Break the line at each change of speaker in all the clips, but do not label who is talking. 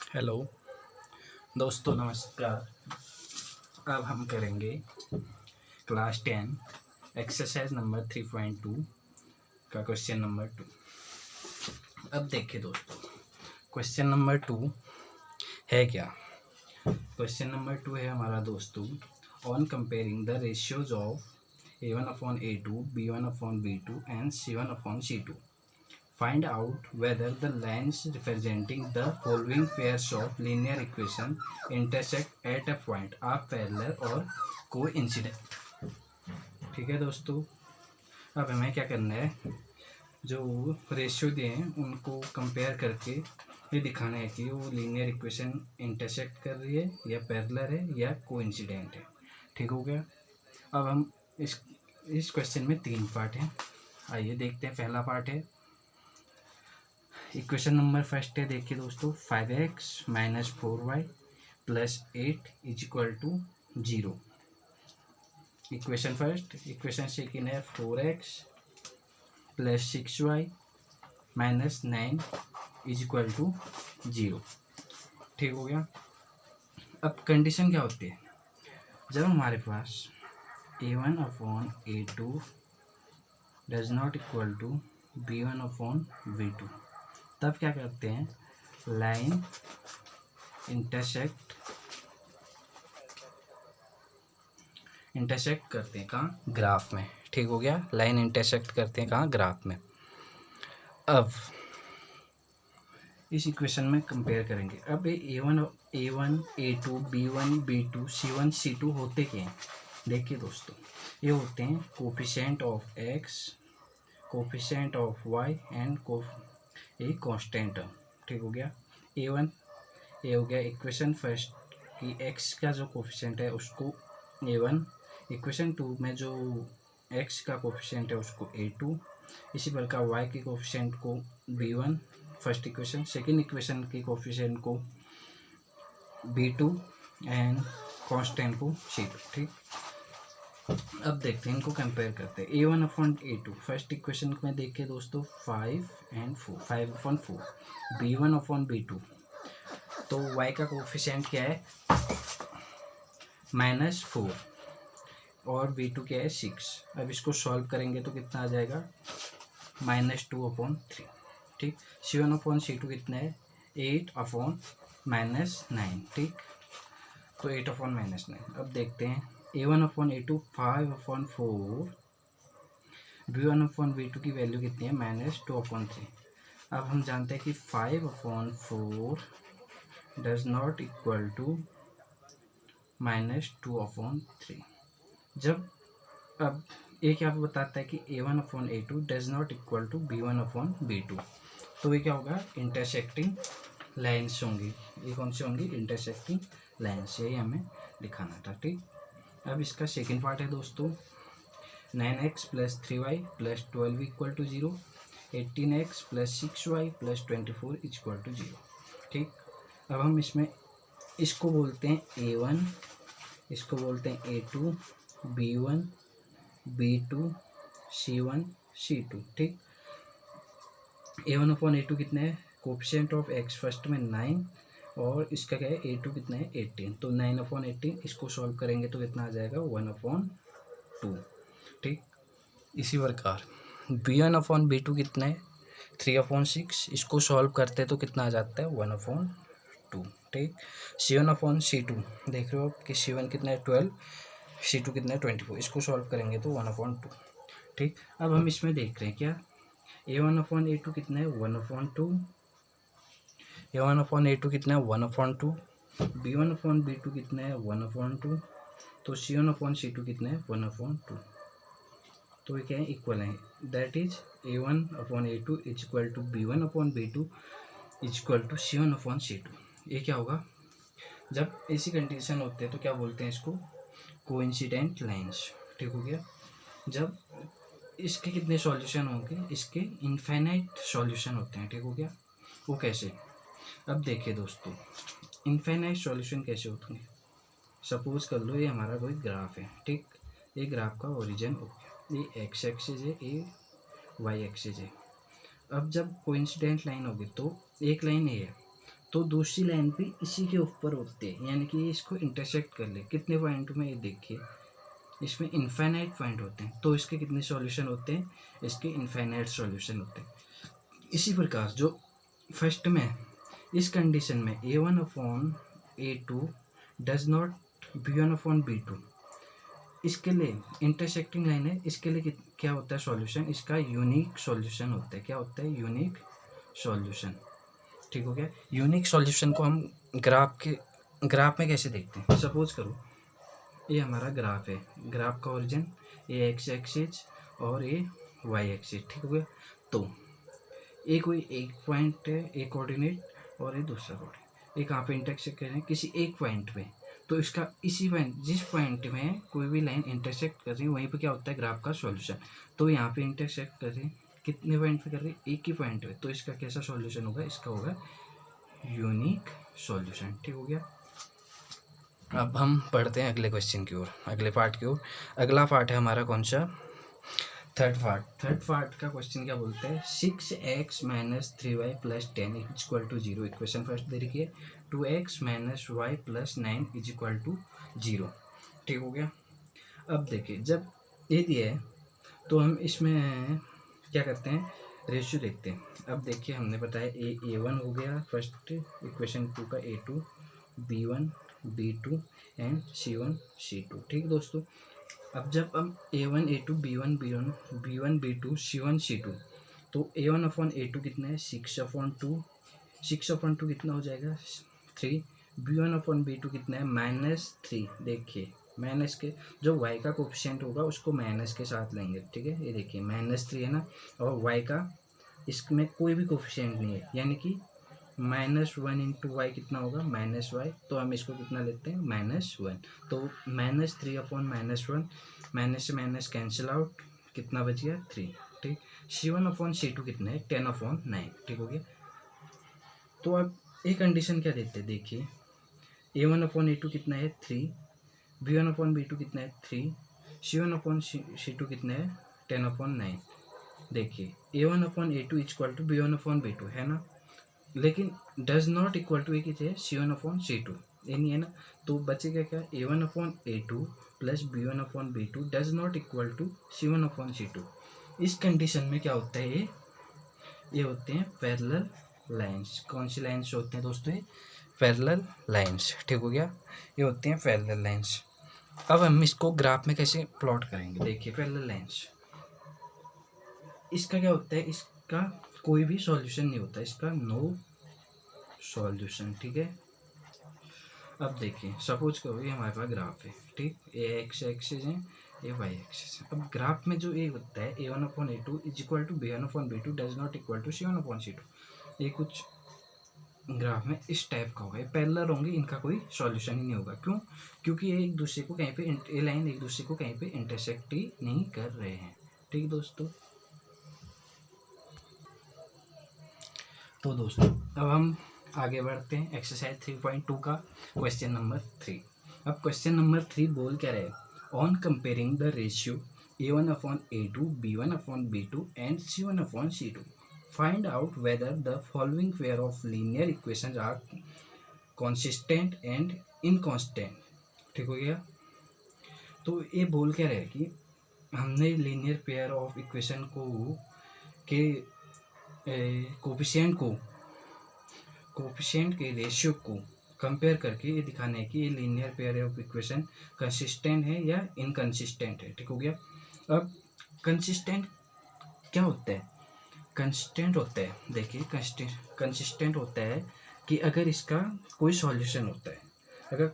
Hello दोस्तों, नमस्कार। अब हम करेंगे क्लास 10 एक्सरसाइज नंबर 3.2 का क्वेश्चन नंबर 2। अब देखिए दोस्तों, क्वेश्चन नंबर 2 है क्या। क्वेश्चन नंबर 2 है हमारा दोस्तों, on comparing the ratios of A1/A2, B1/B2 and C1/C2, find out whether the lines representing the following pairs of linear equation intersect at a point are parallel or coincident। ठीक है दोस्तों, अब हमें क्या करना है, जो रेशियो दिए हैं उनको कंपेयर करके ये दिखाना है कि वो लीनियर इक्वेशन इंटरसेक्ट कर रही है या पैरेलल है या कोइंसिडेंट है। ठीक हो गया। अब हम इस क्वेश्चन में 3 पार्ट हैं। आइए देखते हैं। पहला पार्ट है इक्वेशन नंबर फर्स्ट है, देखिए दोस्तों, 5x - 4y + 8 = 0। Equation first. Equation second है 4x + 6y - 9 = 0। ठीक हो गया। अब कंडीशन क्या होती है, जब हमारे पास A1/A2 does not equal to B1/B2, तब क्या करते हैं, लाइन इंटरसेक्ट करते हैं कहाँ, ग्राफ में। ठीक हो गया। लाइन इंटरसेक्ट करते हैं कहाँ, ग्राफ में। अब इस इक्वेशन में कंपेयर करेंगे। अब A1 A2 B1 B2 C1 C2 होते क्या हैं, देखिए दोस्तों, ये होते हैं coefficient of x, coefficient of y and एक कांस्टेंट टर्म। ठीक हो गया। A1 ये हो गया इक्वेशन फर्स्ट की x का जो कोफिशिएंट है उसको A1, इक्वेशन 2 में जो x का कोफिशिएंट है उसको A2, इसी प्रकार y के कोफिशिएंट को B1 first equation, second equation के कोफिशिएंट को B2 एंड कांस्टेंट को C2। ठीक। अब देखते हैं, इनको कंपेयर करते हैं। A1/A2 फर्स्ट इक्वेशन में देखिए दोस्तों 5/4 B1/B2, तो y का कोफिशिएंट क्या है -4 और B2 क्या है 6। अब इसको सॉल्व करेंगे तो कितना आ जाएगा -2/3। ठीक। C1/C2 कितना है 8/-9। ठीक, तो 8/-9। अब देखते हैं A1/A2 5/4, B1/B2 की वैल्यू कितनी है -2/3। अब हम जानते हैं कि 5/4 डज नॉट इक्वल टू -2/3। जब अब ये क्या बताता है कि A1/A2 does not equal to B1/B2, तो ये क्या होगा, इंटरसेक्टिंग लाइन्स होंगी। ये कौन सी होंगी, इंटरसेक्टिंग लाइन्स, यही हमें दिखाना था। ठीक। अब इसका सेकेंड पार्ट है दोस्तों, 9x + 3y + 12 = 0, 18x + 6y + 24 = 0। ठीक। अब हम इसमें इसको बोलते हैं A1, इसको बोलते हैं A2, B1 B2 C1 C2। ठीक। A1/A2 कितना है, कोफिशिएंट ऑफ x फर्स्ट में 9 और इसका क्या है A2 कितना है 18, तो 9/18। इसको सॉल्व करेंगे तो कितना आ जाएगा 1/2। ठीक। इसी प्रकार B1/B2 कितना है 3/6, इसको सॉल्व करते तो कितना आ जाता है 1/2। ठीक। C1/C2 देख रहे हो आप कि C1 कितना है 12, C2 कितना है 24, इसको सॉल्व करेंगे तो 1/2। ठीक। अब हम इसमें देख रहे हैं क्या, A1/A2 कितना है 1/2, A1/A2 कितना है 1/2, B1/B2 कितना है 1/2, तो C1/C2 कितना है 1/2। तो ये क्या है, इक्वल है। That is A1/A2 = B1/B2 = C1/C2। ये क्या होगा, जब ऐसी कंडीशन होते हैं तो क्या बोलते हैं इसको, कोइंसिडेंट लाइंस। ठीक हो गया। जब इसके कितने सॉल्यूशन होंगे, इसके इनफाइनाइट सॉल्यूशन होते हैं। ठीक हो गया। वो कैसे, अब देखिए दोस्तों, इनफाइनाइट सॉल्यूशन कैसे होते हैं। सपोज कर लो ये हमारा कोई ग्राफ है। ठीक। ये ग्राफ का ओरिजिन हो गया, ये एक्स एक्सिस है, ये वाई एक्सिस है। अब जब कोइंसिडेंट लाइन होगी तो एक लाइन ये है, तो दूसरी लाइन भी इसी के ऊपर होते हैं, यानी कि इसको इंटरसेक्ट कर ले। कितने पॉइंट में, ये देखिए इसमें इनफाइनाइट पॉइंट होते हैं, तो इसके कितने सॉल्यूशन होते हैं, इसके इनफाइनाइट सॉल्यूशन होते हैं। इसी प्रकार जो फर्स्ट में इस कंडीशन में A1/A2 डज नॉट B1/B2, इसके लिए इंटरसेक्टिंग लाइन है, इसके लिए क्या होता है सॉल्यूशन, इसका यूनिक सॉल्यूशन होता है। क्या होता है, यूनिक सॉल्यूशन। ठीक हो गया। यूनिक सॉल्यूशन को हम ग्राफ में कैसे देखते हैं। सपोज करो ये हमारा ग्राफ है, ग्राफ का ओरिजिन ये एक्स एक्सिस और ये वाई एक्सिस। ठीक हो गया। तो ये कोई एक पॉइंट है, एक कोऑर्डिनेट और ये दूसरा कोऑर्डिनेट, ये कहाँ पे इंटरसेक्ट कर रहे हैं, किसी एक पॉइंट पे। तो इसका इसी पॉइंट, जिस पॉइंट में कोई भी लाइन इंटरसेक्ट कर रही है वहीं पे क्या होता है, ग्राफ का सॉल्यूशन। तो यहाँ पे इंटरसेक्ट कर रही है, कितने पॉइंट पे कर रही है, एक ही पॉइंट पे। तो इसका कैसा सॉल्यूशन होगा, इसका होगा यूनिक सॉल्यूशन। ठीक हो गया। अब हम पढ़ते हैं अगले क्वेश्चन की ओर, अगले पार्ट की ओर। अगला पार्ट है हमारा कौन सा, थर्ड पार्ट का क्वेश्चन क्या बोलते हैं, 6x - 3y + 10 = 0। Equation first they रखी है, 2x - y + 9 = 0। ठीक हो गया। अब देखिए जब ये दिया है तो हम इसमें क्या करते हैं, रेशियो देखते हैं। अब देखिए हमने बताया A1 हो गया फर्स्ट, इक्वेशन 2 का A2, B1 B2 and C1 C2। ठीक दोस्तों। अब जब हम A1 A2 B1 B2 C1 C2, तो A1/A2 कितना है, 6/2, 6/2 कितना हो जाएगा, 3। B1/B2 कितना है, -3। देखिए माइनस के जो y का कोफिशिएंट होगा उसको माइनस के साथ लेंगे। ठीक है, ये देखिए -3 है ना, और y का इसमें कोई भी कोफिशिएंट नहीं है, यानी कि -1 × y कितना होगा, -y। तो हम इसको कितना लेते हैं, -1। तो -3/-1, माइनस से माइनस कैंसिल आउट, कितना बच गया, 3। ठीक। C1/C2 कितना है, 10/9। ठीक हो गया। तो अब ये कंडीशन क्या देते हैं, देखिए A1/A2 कितना है, 3। B1/B2 कितना है, 3। C1/C2 कितना है, 10/9। देखिए A1/A2 = B1/B2 है ना, लेकिन डज नॉट इक्वल टू की है C1/C2, ये नहीं है ना। तो बचेगा क्या, A1/A2 + B1/B2 does not equal to C1/C2। इस कंडीशन में क्या होता है, ये होते हैं पैरेलल लाइंस। कौन सी लाइंस होते हैं दोस्तों, ये पैरेलल लाइंस। ठीक हो गया, ये होते हैं पैरेलल लाइंस। अब हम इसको ग्राफ में कैसे प्लॉट करेंगे, देखिए पैरेलल लाइंस, इसका क्या होता है, इसका कोई भी सॉल्यूशन नहीं होता, इसका नो सॉल्यूशन। ठीक है। अब देखिए सपोज करो ये हमारे पास ग्राफ है, ठीक, ये एक्स एक्सिस है, ये वाई एक्सिस है। अब ग्राफ में जो ये होता है A1/A2 = B1/B2 does not equal to C1/C2, ये कुछ ग्राफ में इस टाइप का होगा, ये पैरेलल होंगे, इनका कोई सॉल्यूशन ही नहीं होगा। क्यों, क्योंकि ये एक दूसरे को कहीं पे, ये लाइन एक दूसरे को कहीं पे इंटरसेक्ट ही नहीं कर रहे हैं। ठीक दोस्तों। तो दोस्तों अब हम आगे बढ़ते हैं एक्सरसाइज 3.2 का क्वेश्चन नंबर 3। अब क्वेश्चन नंबर 3 बोल क्या रहे, on comparing the ratio A1/A2 B1/B2 and C1/C2 find out whether the following pair of linear equations are consistent and inconsistent. ठीक हो गया। तो ये बोल क्या रहे कि हमने लीनियर पेयर ऑफ इक्वेशन को के कोफिशिएंट के रेशियो को कंपेयर करके ये दिखाना है कि ये linear pair of equation consistent है या इनकंसिस्टेंट है। ठीक हो गया। अब कंसिस्टेंट क्या होता है, कंसिस्टेंट होता है, देखिए कंसिस्टेंट होता है कि अगर इसका कोई सॉल्यूशन होता है, अगर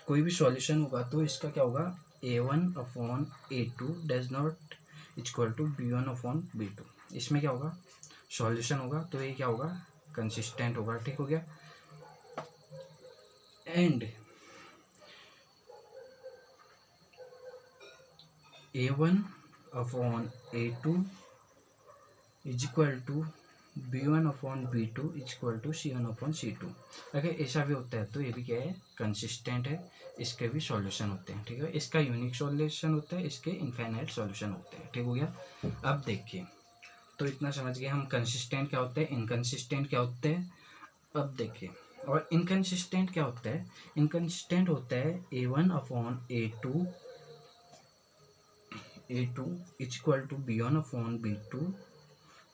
कोई भी सॉल्यूशन होगा तो इसका क्या होगा, A1/A2 does not equal to B1/B2, इसमें क्या होगा, सॉल्यूशन होगा, तो ये क्या होगा, कंसिस्टेंट होगा। ठीक हो गया। And A1/A2 = B1/B2 = C1/C2। अगर ऐसा भी होता है तो ये भी क्या है, कंसिस्टेंट है, इसके भी सॉल्यूशन होते हैं। ठीक है, इसका यूनिक सॉल्यूशन होता है, इसके इनफाइनाइट सॉल्यूशन होते हैं। ठीक हो गया। अब देखिए तो इतना समझ गए हम, कंसिस्टेंट क्या होता है, इनकंसिस्टेंट क्या होते हैं। अब देखिए और इनकन्सिस्टेंट क्या होता है? इनकन्सिस्टेंट होता है A1 upon A2 is equal to B1 upon B2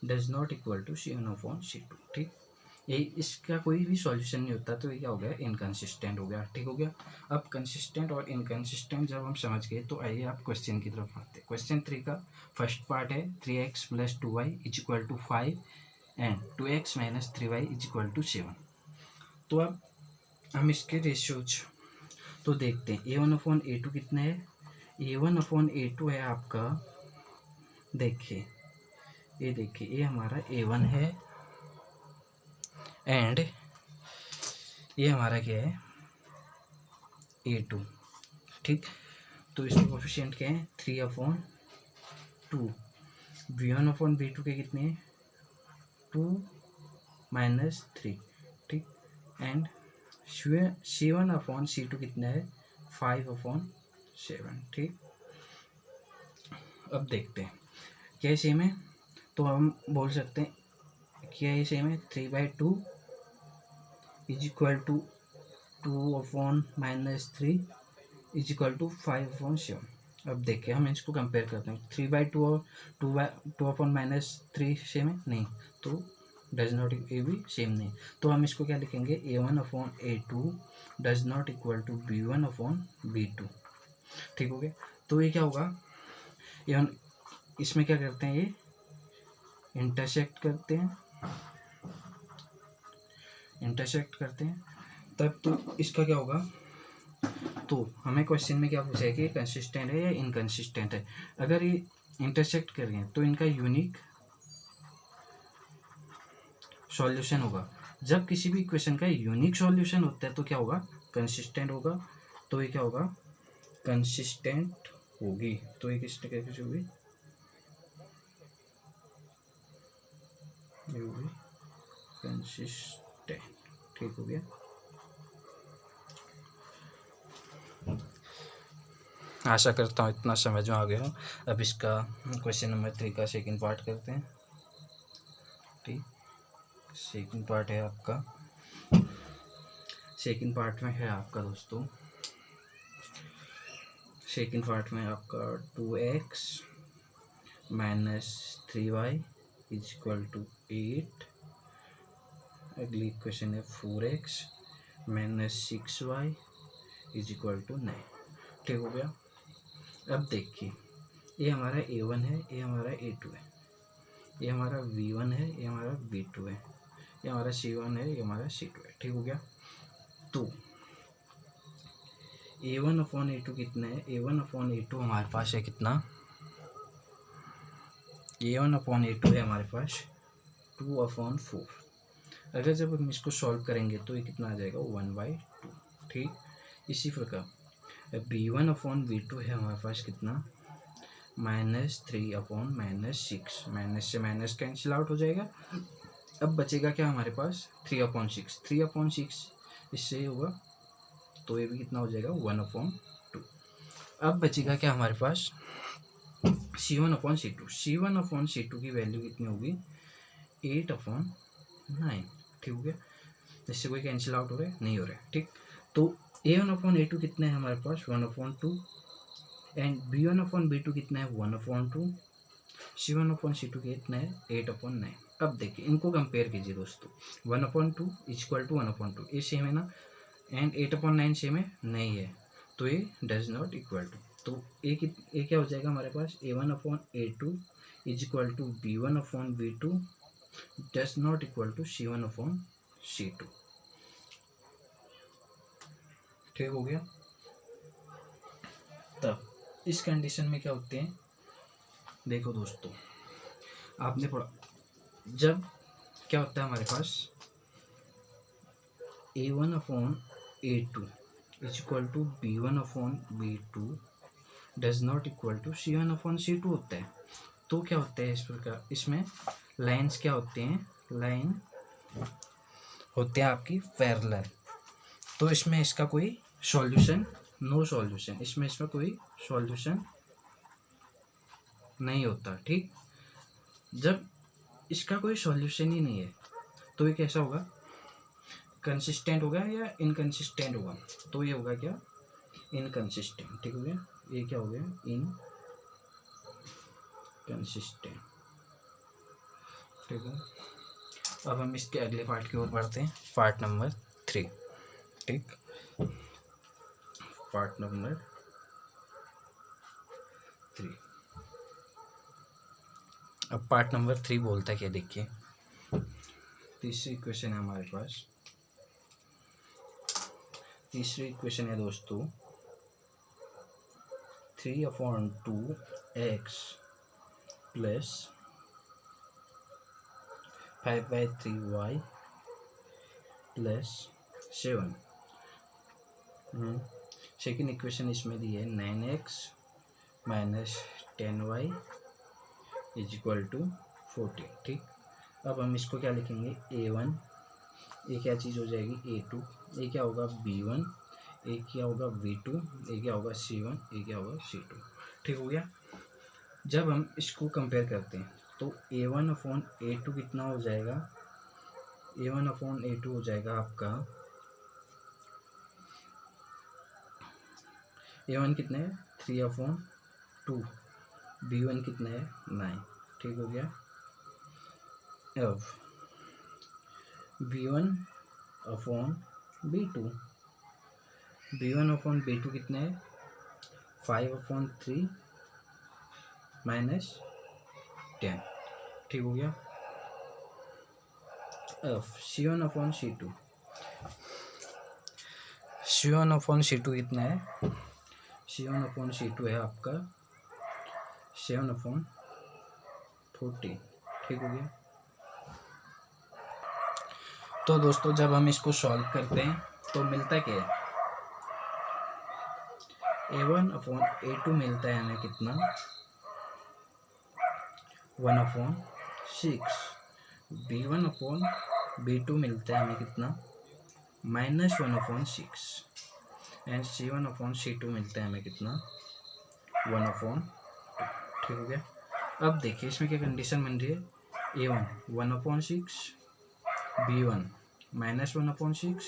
does not equal to C1 upon C2। ठीक, ये इसका कोई भी सॉल्यूशन नहीं होता, तो ये क्या हो गया? इनकन्सिस्टेंट हो गया। ठीक हो गया। अब कंसिस्टेंट और इनकन्सिस्टेंट जब हम समझ गए तो आइए आप क्वेश्चन की तरफ आते हैं। क्वेश्चन 3 का फर्स्ट पार्ट है 3x + 2y is equal to 5 and 2x - 3y is equal to 7। तो अब हम इसके रेशियोज तो देखते हैं। A1 अपॉन A2 कितना है? A1 अपॉन A2 है आपका, देखिए ये देखिए, ये हमारा A1 है एंड ये हमारा क्या है? A2। ठीक, तो इसके कोफिशिएंट क्या है? 3/2। B1 अपॉन B2 के कितने हैं? 2 - 3। ठीक, एंड C1 अपॉन C2 कितना है? 5/7। ठीक, अब देखते हैं क्या ये सेम है, तो हम बोल सकते हैं क्या ये सेम है? 3/2 is equal to 2/-3 is equal to 5/7। अब देखिए हम इसको कंपेयर करते हैं। 3/2 और 2/-3 सेम है? नहीं, तो डज नॉट, ये भी सेम नहीं। तो हम इसको क्या लिखेंगे? A1 upon A2 does not equal to B1 upon B2। ठीक हो गया। तो ये क्या होगा? ये इसमें क्या करते हैं? ये इंटरसेक्ट करते हैं, तब तो इसका क्या होगा? तो हमें क्वेश्चन में क्या पूछा है कि कंसिस्टेंट है या इनकंसिस्टेंट है। अगर ये इंटरसेक्ट कर रहे हैं तो इनका यूनिक सॉल्यूशन होगा। जब किसी भी इक्वेशन का यूनिक सॉल्यूशन होता है तो क्या होगा? कंसिस्टेंट होगा। तो ये क्या होगा? कंसिस्टेंट होगी। तो ये किस तरीके से होगी? कंसिस्टेंट। ठीक हो गया। आशा करता हूँ इतना समझ में आ गया हो। अब इसका क्वेश्चन नंबर 3 का सेकंड पार्ट करते हैं। ठीक, सेकंड पार्ट है आपका, सेकंड पार्ट में है आपका दोस्तों, सेकंड पार्ट में आपका 2x - 3y is equal to 8। अगली इक्वेशन है 4x - 6y is equal to 9। ठीक हो गया। अब देखिए, ये हमारा A1 है, ये हमारा A2 है, ये हमारा V1 है, ये हमारा V2 है, ये हमारा C1 है, ये हमारा C2 है। ठीक हो गया। तो A1 अपॉन A2 कितना है? A1 अपॉन A2 हमारे पास है कितना? A1 अपॉन A2 है हमारे पास 2/4। अगर जब हम इसको सॉल्व करेंगे तो ये कितना आ जाएगा? 1/2। ठीक, इसी प्रकार B1 अपॉन B2 है हमारे पास कितना? -3/-6। माइनस से माइनस कैंसिल आउट हो जाएगा। अब बचेगा क्या हमारे पास? 3/6। 3/6 इससे होगा, तो ये भी कितना हो जाएगा? 1/2। अब बचेगा क्या हमारे पास? C1 upon C2। C1 upon C2 की वैल्यू कितनी होगी? 8/9। ठीक हो गया। इससे कोई कैंसिल आउट हो रहा है? नहीं हो रहा है। ठीक, तो A1 अपॉन A2 कितना है हमारे पास? 1/2 एंड B1 अपॉन B2 कितना है? 1/2। C1 अपॉन C2 कितना है? 8/9। अब देखिए इनको कंपेयर कीजिए दोस्तों। 1/2 इज इक्वल टू 1/2, ये सेम है ना, एंड 8/9 सेम है? नहीं है, तो ये डज नॉट इक्वल टू। तो ये क्या हो जाएगा हमारे पास? A1 upon A2 is equal to B1 upon B2 does not equal to C1 upon C2। ठीक हो गया। तब इस कंडीशन में क्या होते हैं? देखो दोस्तों, आपने पढ़ा, जब क्या होता है हमारे पास A1 upon A2 is equal to B1 upon B2 does not equal to C1 upon C2 होता है। तो क्या होता है इस प्रकार? इसमें लाइंस क्या होते हैं? लाइन होते हैं आपकी पैरेलल। तो इसमें इसका कोई सॉल्यूशन, नो सॉल्यूशन, इसमें कोई सॉल्यूशन नहीं होता। ठीक, जब इसका कोई सॉल्यूशन ही नहीं है तो ये कैसा होगा? कंसिस्टेंट होगा या इनकंसिस्टेंट होगा, तो ये होगा क्या, इनकंसिस्टेंट। ठीक हो गया, ये क्या हो गया, इनकंसिस्टेंट। ठीक है, अब हम इसके अगले पार्ट की ओर बढ़ते हैं, पार्ट नंबर 3। ठीक, पार्ट नंबर 3। अब पार्ट नंबर 3 बोलता है क्या, देखिए तीसरी इक्वेशन है हमारे पास। तीसरी इक्वेशन है दोस्तों 3/2x plus 5/3y plus 7। Second equation इसमें दी है 9x minus 10y is equal to 40। ठीक, अब हम इसको क्या लिखेंगे, a1, ये क्या चीज़ हो जाएगी a2, ये क्या होगा b1, ये क्या होगा b2, ये क्या होगा c1, ये क्या होगा c2। ठीक हो गया। जब हम इसको कंपेयर करते हैं तो a1/a2 कितना हो जाएगा, a1/a2 हो जाएगा आपका, a1 कितना है 3/2, b1 कितना है 9। ठीक हो गया। अब b1/b2, b1/b2 कितना है 5/3 माइनस 10। ठीक हो गया। अब c1/c2, c1/c2 कितना है, c1/c2 है आपका 7/40। ठीक हो गया। तो दोस्तों जब हम इसको सॉल्व करते हैं तो मिलता क्या है, a1/a2 मिलता है हमें कितना 1/6, b1/b2 मिलता है हमें कितना -1/6 एंड c1/c2 मिलता है हमें कितना 1/2। ठीक हो गया। अब देखिए इसमें क्या कंडीशन बन रही है, a1 1/6, b1 -1/6,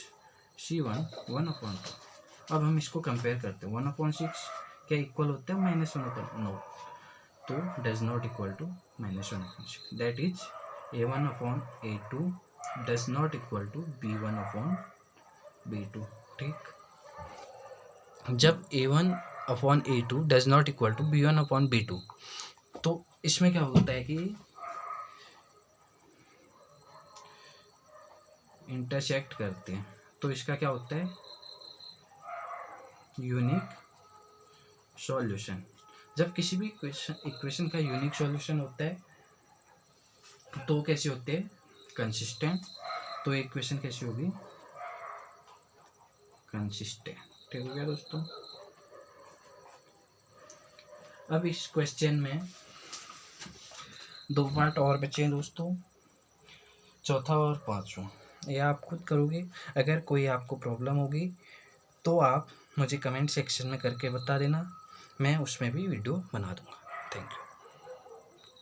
c1 1/2। अब हम इसको कंपेयर करते हैं, 1/6 क्या इक्वल होता है -1/2, नो, तो does not equal to -1/6, that is a1/a2 does not equal to b1/b2। ठीक, जब a1/a2 does not equal to b1/b2 तो इसमें क्या होता है कि इंटरसेक्ट करते हैं, तो इसका क्या होता है यूनिक सॉल्यूशन। जब किसी भी इक्वेशन का यूनिक सॉल्यूशन होता है तो कैसे होते हैं, कंसिस्टेंट। तो इक्वेशन कैसी होगी, कंसिस्टेंट। ठीक हो गया दोस्तों। अब इस क्वेश्चन में 2 पार्ट और बचे हैं दोस्तों, चौथा और पांचवा, ये आप खुद करोगे। अगर कोई आपको प्रॉब्लम होगी तो आप मुझे कमेंट सेक्शन में करके बता देना, मैं उसमें भी वीडियो बना दूंगा। Thank you.